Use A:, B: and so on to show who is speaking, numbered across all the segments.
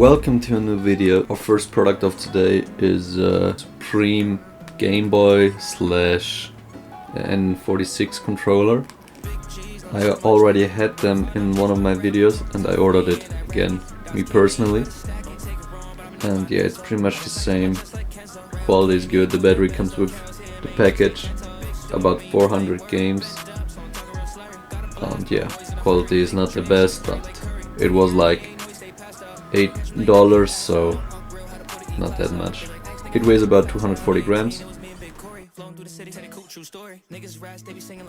A: Welcome to a new video. Our first product of today is a Supreme GameBoy / N46 controller. I already had them in one of my videos and I ordered it again, me personally. And yeah, it's pretty much the same. Quality is good, the battery comes with the package, about 400 games. And yeah, quality is not the best, but it was like $8, so not that much. It weighs about 240 grams.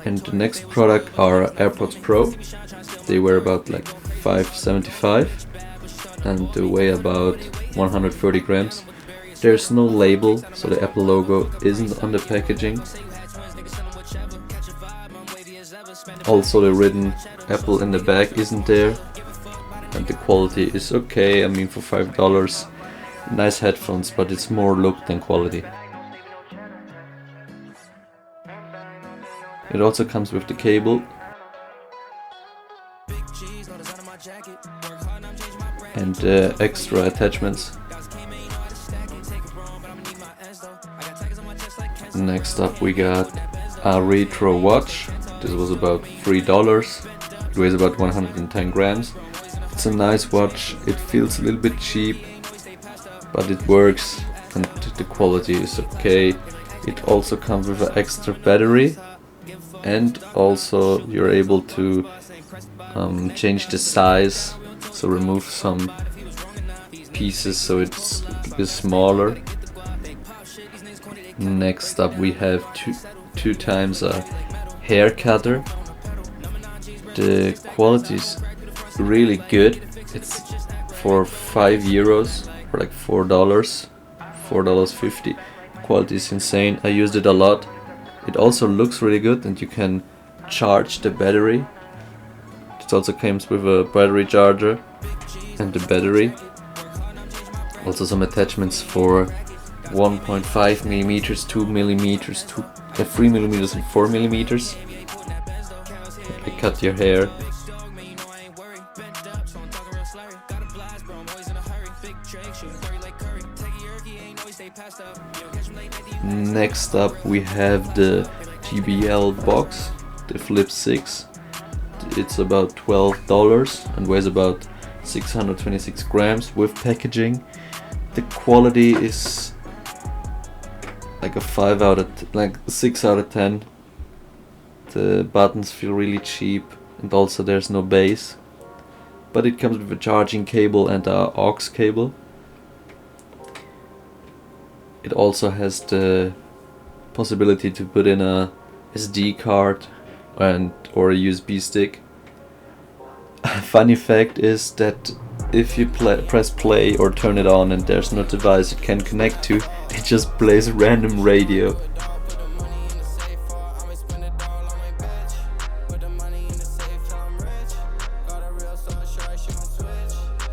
A: And the next product are AirPods Pro. They weigh about like 575 and they weigh about 130 grams. There's no label, so the Apple logo isn't on the packaging. Also the written Apple in the back isn't there. And the quality is okay. I mean, for $5, nice headphones, but it's more look than quality. It also comes with the cable and extra attachments. Next up we got a retro watch. This was about $3. It weighs about 110 grams. It's a nice watch. It feels a little bit cheap, but it works and the quality is okay. It also comes with an extra battery, and also you're able to change the size, so remove some pieces so it's a bit smaller. Next up we have two times a hair cutter. The quality is really good. It's for €5, for like $4.50. Quality is insane. I used it a lot. It also looks really good and you can charge the battery. It also comes with a battery charger and the battery. Also some attachments for 1.5 millimeters, 2 millimeters, 3 millimeters and 4 millimeters. You cut your hair. Next up we have the JBL box, the Flip 6. It's about $12 and weighs about 626 grams with packaging. The quality is like a 6 out of 10. The buttons feel really cheap and also there's no bass. But it comes with a charging cable and a aux cable. It also has the possibility to put in a SD card or a USB stick. A funny fact is that if you press play or turn it on and there's no device you can connect to, it just plays random radio.